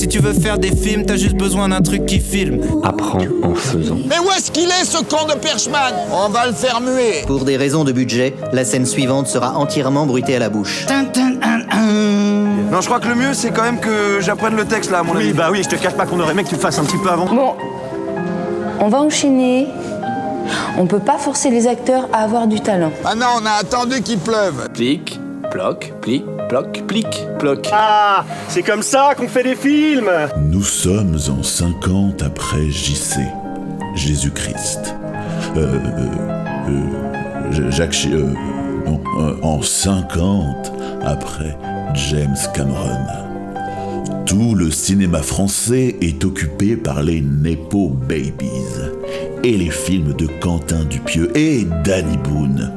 Si tu veux faire des films, t'as juste besoin d'un truc qui filme. Apprends en faisant. Mais où est-ce qu'il est, ce con de Perchman? On va le faire muer. Pour des raisons de budget, la scène suivante sera entièrement bruitée à la bouche. Non, je crois que le mieux, c'est quand même que j'apprenne le texte, là, à mon avis. Oui, bah oui, je te cache pas qu'on aurait aimé que tu le fasses un petit peu avant. Bon, on va enchaîner. On peut pas forcer les acteurs à avoir du talent. Ah non, on a attendu qu'il pleuve. Plic, ploc, plic, ploc, plic, ploc. Ah, c'est comme ça qu'on fait des films. Nous sommes en 50 après JC, Jésus-Christ. En 50 après James Cameron. Tout le cinéma français est occupé par les Nepo Babies et les films de Quentin Dupieux et Danny Boone.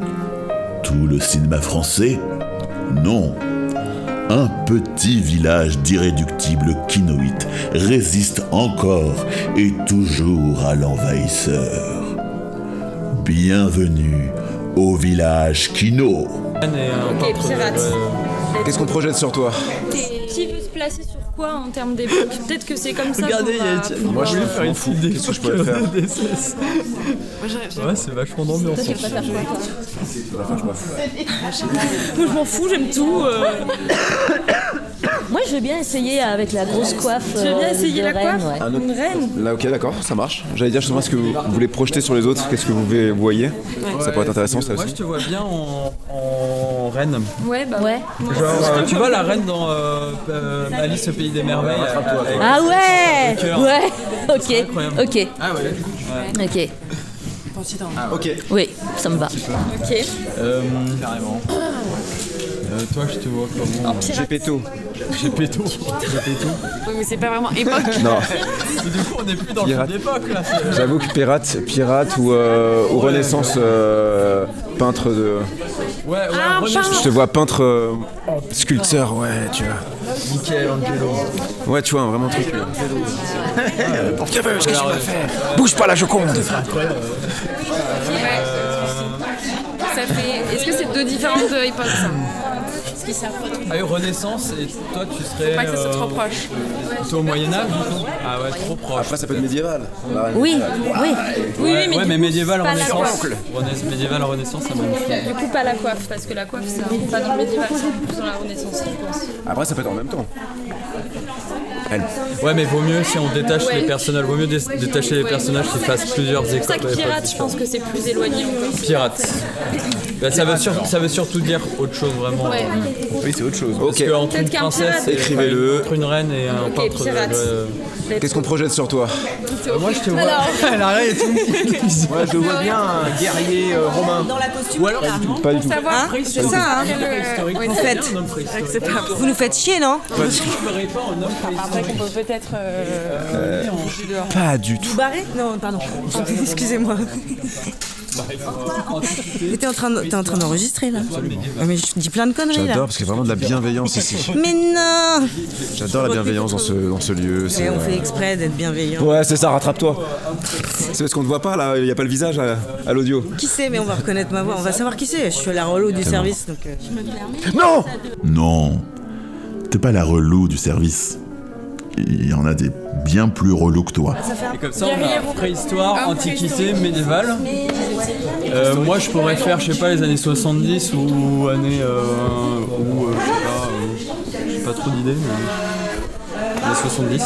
Tout le cinéma français? Non. Un petit village d'irréductibles quinoïtes résiste encore et toujours à l'envahisseur. Bienvenue au village Kino. Ok, pirate. Qu'est-ce qu'on projette sur toi? Qui veut se placer sur quoi en termes d'époque? Peut-être que c'est comme ça. Regardez, il y a Etienne. Moi, je vais faire une petite des Qu'est-ce que je peux faire? Ouais, c'est vachement d'ambiance. Toi, tu veux pas faire quoi, toi? Moi, je m'en fous, j'aime tout. Moi, je veux bien essayer avec la grosse coiffe. Tu veux bien essayer de la reine, coiffe? ouais. Une reine? Là, ok, d'accord, ça marche. J'allais dire justement ce que vous voulez projeter sur les autres, qu'est-ce que vous voyez? Ça pourrait être intéressant, ça Moi, aussi. je te vois bien en reine. Ouais, bah Ouais. Genre, tu vois la reine dans Alice au pays des merveilles. Ah ouais. Le cœur. Ouais. Ok. incroyable. Ok. Ah ouais. Ok. Ok. Oui, ça me va. Ok. Carrément. Toi, je te vois comment? Gepetto. Gepetto. Oui, mais c'est pas vraiment époque. Non, Mais du coup, on n'est plus dans Pirate. cette époque là. j'avoue que pirate ou Renaissance, peintre de... Ouais, Ah, Renaissance. Je te vois peintre, sculpteur, ouais, tu vois. Michelangelo. Ouais, tu vois, vraiment un truc. Pour que veux, qu'est-ce que tu vas faire? Bouge pas la Joconde. Ça fait. Est-ce que c'est deux différentes époques, ça? Ah oui, Renaissance, et toi tu serais. Pas que ça soit trop proche. Plutôt au Moyen-Âge du coup? Ah ouais, trop proche. Après, ça peut être médiéval. Oui, oui. Oui, mais, Ouais, mais médiéval, pas la Renaissance. coiffe. Médiéval, Renaissance, ça m'a. Du coup, pas la coiffe, parce que la coiffe, c'est pas dans le médiéval, c'est plus dans la Renaissance, je pense. Après, ça peut être en même temps. Ouais, mais vaut mieux si on détache les personnages, vaut mieux détacher les personnages qui fassent plusieurs C'est pour ça écoles. que pirate, je pense que c'est plus éloigné encore. Pirate. Bah, ça veut surtout dire autre chose vraiment. Ouais. Oui, c'est autre chose. Parce Ok. qu'entre Peut-être une qu'un princesse pirate. et Écrivez-le. entre une reine et un Ok, peintre. pirate. Qu'est-ce qu'on projette sur toi? Moi je te vois. Alors. Elle arrête et tout. Ouais, je vois bien un guerrier romain. Dans la costume. Ou alors Pas du tout. Savoir. C'est ça, hein. Oui, En fait. fait. Vous nous faites chier, non? Je ferais pas un homme Après, qu'on peut peut-être. Pas du tout. Barré? Non, pardon. Excusez-moi. T'es en train d'enregistrer là? Mais je dis plein de conneries là. J'adore parce qu'il y a vraiment de la bienveillance ici. Mais non! J'adore la bienveillance dans ce lieu. Mais on fait exprès d'être bienveillant. Ouais, c'est ça, rattrape-toi. C'est parce qu'on ne voit pas là, il n'y a pas le visage à l'audio. Qui c'est? Mais on va reconnaître ma voix. On va savoir qui c'est. Je suis la relou du service donc. Non! Non, t'es pas la relou du service. Il y en a des bien plus relous que toi. Et comme ça, on a préhistoire, antiquité, médiévale. Moi, je pourrais faire, je sais pas, les années 70 ou années. J'ai pas trop d'idées, mais. Années 70.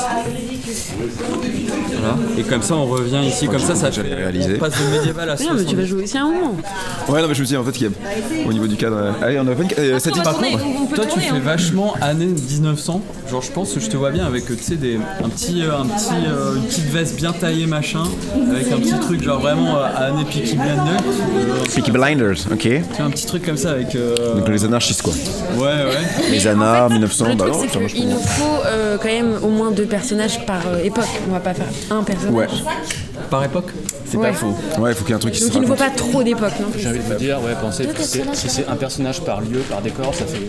Voilà. Et comme ça, on revient ici, comme ça fait. réalisé. On passe de médiéval à 70. Non, mais tu vas jouer aussi un moment. Ouais, non, mais je me dis en fait qu'il y a au niveau du cadre. Allez, on a cette Par tourner, contre, on peut toi tu tourner, fais hein. vachement années 1900. Genre je pense que je te vois bien avec tu sais une petite veste bien taillée machin, avec un petit truc genre vraiment années Peaky Blinders. Peaky Blinders, ok. Tu vois, un petit truc comme ça avec. Donc les anarchistes quoi. Ouais. Les anars, 1900, Le bah truc, non, c'est ça marche qu'il nous faut quand même au moins 2 personnages par époque. On va pas faire un personnage. Ouais. Par époque. C'est pas faux. Ouais, il faut qu'il y ait un truc qui se Donc il ne faut raconte. pas trop d'époque non plus. J'ai envie de me dire, ouais, pensez, si c'est un personnage par lieu, par décor, ça fait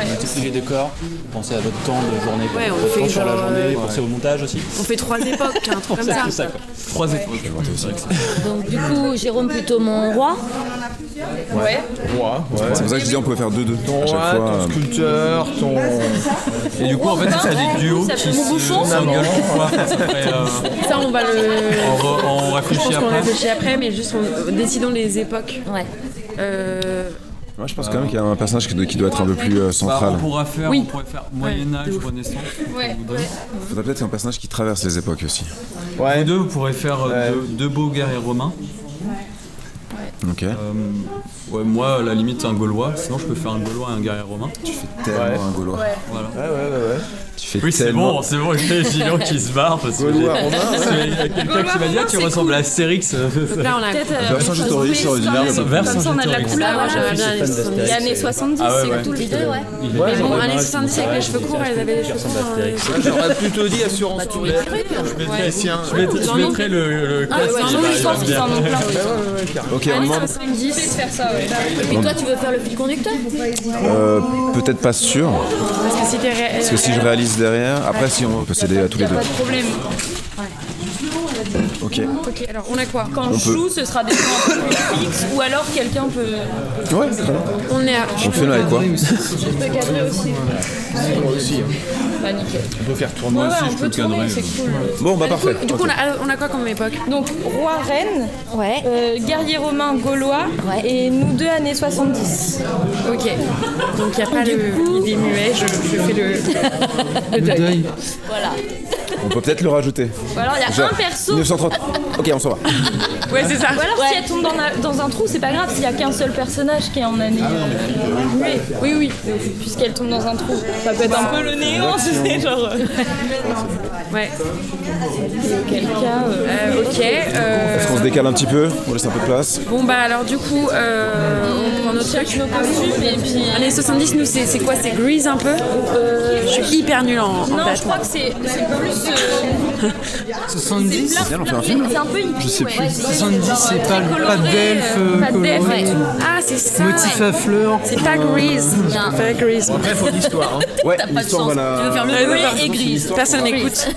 multiplier les décors, pensez à votre temps de journée, Ouais, on votre fait temps sur la genre, journée, pensez au montage aussi. On fait 3 époques, un truc comme C'est ça. quoi. 3 époques. Donc du coup, Jérôme plutôt mon roi. Ouais. C'est pour ça que je disais on pouvait faire 2-2 à chaque fois. Ton sculpteur, ton... Et du coup, en fait, ça serait des duos Ça qui fait mon bouchon. s'engueulent pour pouvoir faire ça après, Ça, on va le. on Je réfléchit pense qu'on après. réfléchit après, mais juste décidons les époques. Ouais. Moi je pense quand même qu'il y a un personnage qui doit être un peu plus Bah, central. on pourrait faire Moyen-Âge, de ouf. Renaissance. Ouais. Faudrait peut-être un personnage qui traverse les époques aussi. Vous deux, vous pourrez faire deux beaux guerriers romains. Ok. Ouais, moi, à la limite, un Gaulois. Sinon, je peux faire un Gaulois et un guerrier romain. Tu fais tellement un Gaulois. Voilà. Ouais. Tu fais Oui, c'est tellement... bon, j'ai Gillian qui se barre parce que Gaulois, Romain, il y a quelqu'un qui m'a dit tu ressembles à Astérix. Donc là, on a. Vercingétorix, c'est ordinaire. Comme ça, on a de la couleur. Moi, j'aimerais bien les 70. Les années 70, Ah ouais, c'est ouais. tous les deux, ouais. Mais bon, années 70 avec les cheveux courts, elles avaient les cheveux courts. J'aurais plutôt dit assurance roulette. Je mettrais le Ah ouais, classique. non, je pense qu'ils en ont plein. Ok, on demande... 70, faire ça, ouais. Et puis toi, tu veux faire le fil conducteur? Peut-être pas sûr. Parce que si t'es Parce que si je réalise derrière, après si on peut s'aider à tous les deux. Pas de problème. Ok. Ok, alors on a quoi? Quand je joue, ce sera des points un peu plus fixes ou alors quelqu'un peut. Ouais, très bien. On est à. On fait là avec quoi? Je peux cadrer aussi. Bah nickel. On peut faire tourner Ouais, aussi, on je peut peux le tourner, cadrer. c'est cool. Bon, bah parfait. Du coup, on a quoi comme époque? Donc, roi, reine, Ouais. guerrier romain, gaulois, Ouais. et nous deux années 70. Ok. Donc il n'y a pas il est muet, je fais le deuil. Voilà. On peut peut-être le rajouter. Ou alors, il y a Genre, un perso. 1930. Ok, on s'en va. Ouais, c'est ça. Ou alors, si elle tombe dans un trou, c'est pas grave s'il y a qu'un seul personnage qui est en année muet. Oui, puisqu'elle tombe dans un trou. Ça peut être un peu le néant, tu sais, genre. Ouais. Auquel cas. Ok. Est-ce qu'on se décale un petit peu? On laisse un peu de place. Bon bah alors du coup, on prend notre truc. Nos costumes et puis. Années 70, nous c'est quoi? C'est Grease un peu? Je suis hyper nulle en Non, date. je crois que c'est plus. 70 C'est bien, on fait un film? C'est un peu hippie. Je sais plus. Ouais. 70, c'est pas d'elfe Pas d'elfe, coloré. ouais. Ah c'est ça. Motif à fleurs. C'est pas Grease. Je préfère Grease. Après, faut l'histoire. Ouais, T'as pas de l'histoire, chance. voilà. Tu veux faire le Ouais, muet ouais. et grise. Personne m'écoute.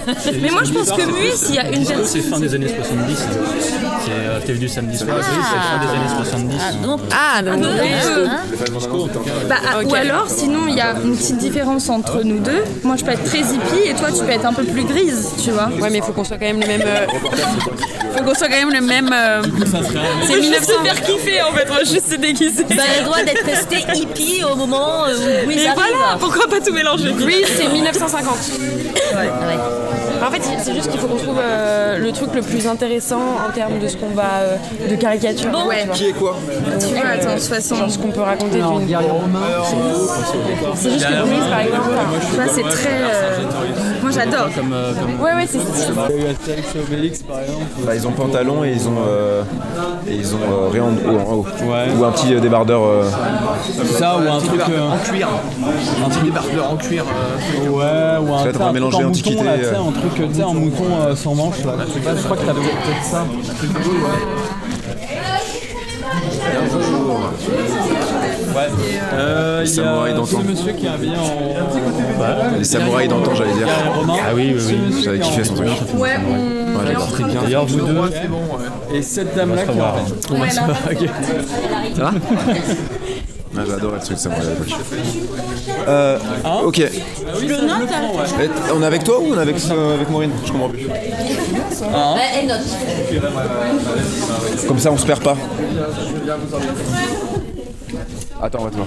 Mais moi, je pense que muet, s'il y a une personne. C'est fin des années 70. C'est T'es venu samedi soir, c'est fin des années 70. Donc, Ah donc Ou alors, sinon, il y a une petite différence entre nous deux. Moi, je peux être très hippie et toi, tu peux être un peu plus grise, tu vois. ouais mais faut qu'on soit quand même le même. Faut qu'on soit quand même le même. C'est 1900. Super kiffé en fait, moi je sais déguisé. bah, elle doit d'être restée hippie au moment où Grease Et arrive. voilà, pourquoi pas tout mélanger? Grease c'est 1950. En fait, c'est juste qu'il faut qu'on trouve le truc le plus intéressant en termes de ce qu'on va de caricature. Bon. Ouais. Qui est quoi? Tu vois, attends, de toute façon, genre ce qu'on peut raconter d'une. Guerrier romain. C'est juste que Grease, par exemple, tu vois, c'est très. Moi, j'adore. Ouais, c'est stylé. Il y a eu Astérix et Obélix par exemple. Bah, ils ont pantalon et ils ont rien en haut. Ouais. Ou un petit débardeur. Ça ou un truc. En cuir. Un petit débardeur en cuir. Ouais, ou un Peut-être on va mélanger en mouton, antiquité, là, tu sais, un truc tu sais, en mouton sans manche là. Je sais pas, je crois que t'as peut-être ça. Ouais. Il y samouraïs a d'antan. ce monsieur qui est habillé en. Les samouraïs d'antan, j'allais dire. Guerrier romain. Ah oui, oui, oui. J'avais kiffé son truc. Ouais, Ouais, j'adore. D'ailleurs, vous deux, Et cette dame là qui a. Ça va? Ah, j'ai adoré le truc samouraï à l'époque. Ok. Le note, alors. On est avec toi ou on est avec Maureen? Je comprends plus. Elle note. Comme ça, on se perd pas. Attends, on va te voir.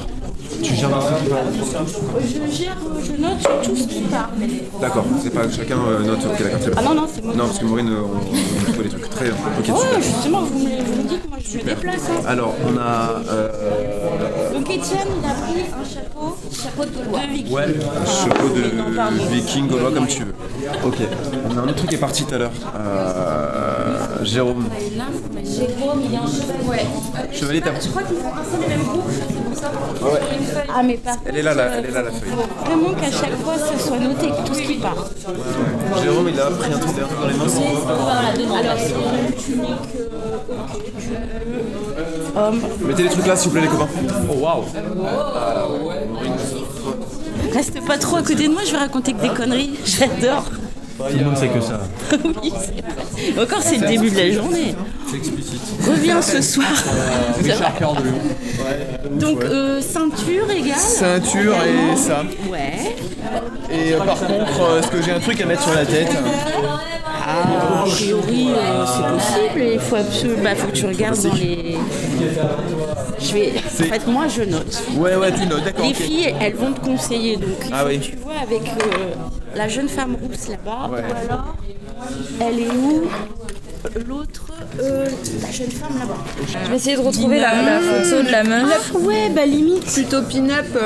Tu gères Je note tout ce qui part. D'accord, c'est pas que chacun note. Ok, d'accord, très bien. Ah non, c'est moi. Non, parce que Maureen, on trouve des trucs très bien. Ok, super. Ouais, justement, vous me dites, moi je me déplace. Hein. Alors, on a Donc Étienne, il a pris un chapeau de Gaulois. ouais, un chapeau de viking gaulois comme tu veux. Ok, on a un autre truc qui est parti tout à l'heure. Jérôme. Jérôme, il y a un chevalier. Ouais. Chevalier, t'as... Je crois qu'ils font un seul et même groupe, c'est pour ça. Ouais. Ah, mais pas. Elle est là, la feuille. Vraiment qu'à chaque fois, ce soit noté tout ce qui part. Jérôme, il a pris un truc dans les mains. Alors, c'est une tunique homme. Mettez les trucs là, s'il vous plaît, les copains. Oh waouh! Reste pas trop à côté de moi, je vais raconter que des conneries. J'adore. Tout le monde sait que ça. Oui, c'est vrai. Encore, c'est le début de la journée. C'est explicite. Reviens ce soir. Richard Cœur de Lion. Donc, ceinture égale. Ceinture et ça. Ouais. Et par contre, est-ce que j'ai un truc à mettre sur la tête? A priori, c'est possible. Il faut que tu regardes dans les. En fait, moi, je note. Ouais, tu notes, d'accord. Les ok. filles, elles vont te conseiller. Donc, Oui. tu vois, avec la jeune femme rousse là-bas, ou alors, elle est où? L'autre, la jeune femme là-bas. Je vais essayer de retrouver la photo de la meuf. Ouais, limite. Plutôt pin-up.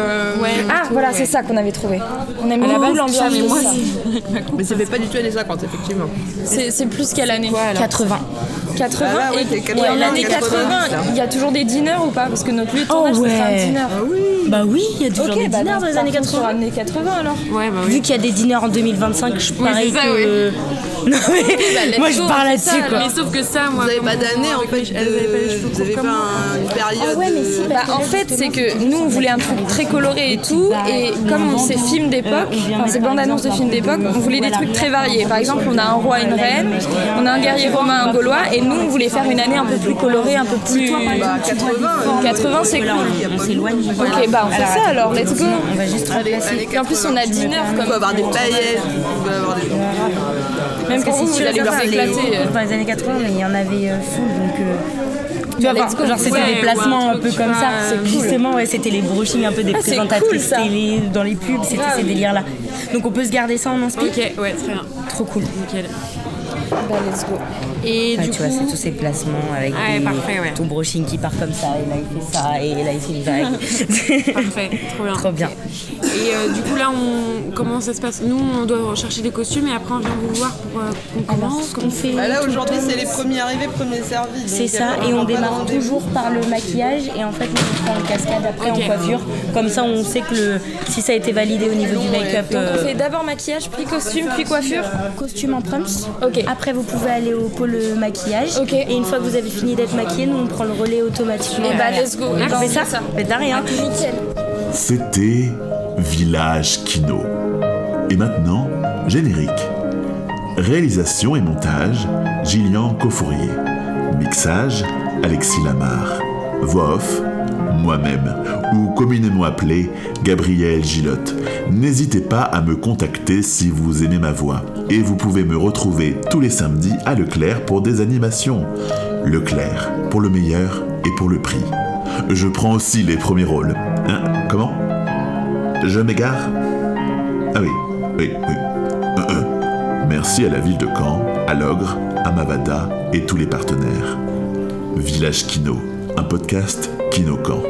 Ah, voilà, c'est ça qu'on avait trouvé. On aime beaucoup l'ambiance mais de moi ça. Mais ça fait pas du tout années 50, effectivement. C'est plus quelle année? 80. 80 Ah là, ouais, et 80, l'année 80, 90, il y a toujours des diners ou pas? Parce que notre lieu de tournage, c'est un dîner. Bah oui, il y a toujours des bah diners donc, dans les années partons sur 80. années 80 alors. Ouais, bah oui. Vu qu'il y a des diners en 2025, je parie c'est ça, que. Non mais moi je parle là-dessus quoi. Mais sauf que ça, moi. Vous avez pas d'année en fait. Vous avez pas une période. Ah ouais, mais si. Bah, en fait, c'est que nous, on voulait un truc très coloré et tout, et comme c'est film d'époque, enfin c'est bande-annonce de films d'époque, on voulait des trucs très variés. Par exemple, on a un roi, une reine, on a un guerrier romain, un gaulois, et nous, on voulait faire une année un peu plus colorée, un peu plus. 80, c'est cool. On s'éloigne. Ok, bah on fait ça alors, let's go. On va juste remplacer. Et en plus, on a dîner On peut comme. avoir des paillettes, on peut avoir des. Même pour vous, vous allez vous éclater. Dans les années 80, mais il y en avait full donc. Tu vas voir, let's go. genre c'était Ouais, des placements un peu comme ça. c'est cool. Justement, ouais, c'était les brochings un peu des Ah, c'est présentatrices cool, ça. télé dans les pubs, c'était ces délires-là. Donc on peut se garder ça en inspi. Ok, ouais, très bien. Trop cool. Nickel. Bah, let's go. Et Ouais, du tu coup. vois, c'est tous ces placements avec Ouais, des parfait, ouais. tout brushing qui part comme ça, et là il fait ça, et là il fait une vague. Parfait, trop bien. Trop bien. Et du coup là, comment ça se passe? Nous, on doit rechercher des costumes et après on vient vous voir pour qu'on commence. On fait là tout aujourd'hui, le temps. c'est les premiers arrivés, premiers servis. C'est ça, et on démarre toujours par le maquillage, et en fait on prend en cascade après en coiffure. Comme ça on sait que si ça a été validé au niveau du make-up. Donc on fait d'abord maquillage, puis costume, puis coiffure. Costume en proms. Ok. Après vous pouvez aller au pôle maquillage. Ok. Et une fois que vous avez fini d'être maquillé, nous on prend le relais automatiquement. Et bah let's go. On fait ça. Mais de rien. Nickel. C'était Village Kino. Et maintenant, générique. Réalisation et montage, Gillian Cofourier. Mixage, Alexis Lamar. Voix off, moi-même, ou communément appelé Gabriel Gillotte. N'hésitez pas à me contacter si vous aimez ma voix. Et vous pouvez me retrouver tous les samedis à Leclerc pour des animations. Leclerc, pour le meilleur et pour le prix. Je prends aussi les premiers rôles. Hein, comment ? Je m'égare ? Ah oui. Merci à la ville de Caen, à l'Ogre, à Mavada et tous les partenaires. Village Kino, un podcast Kino Caen.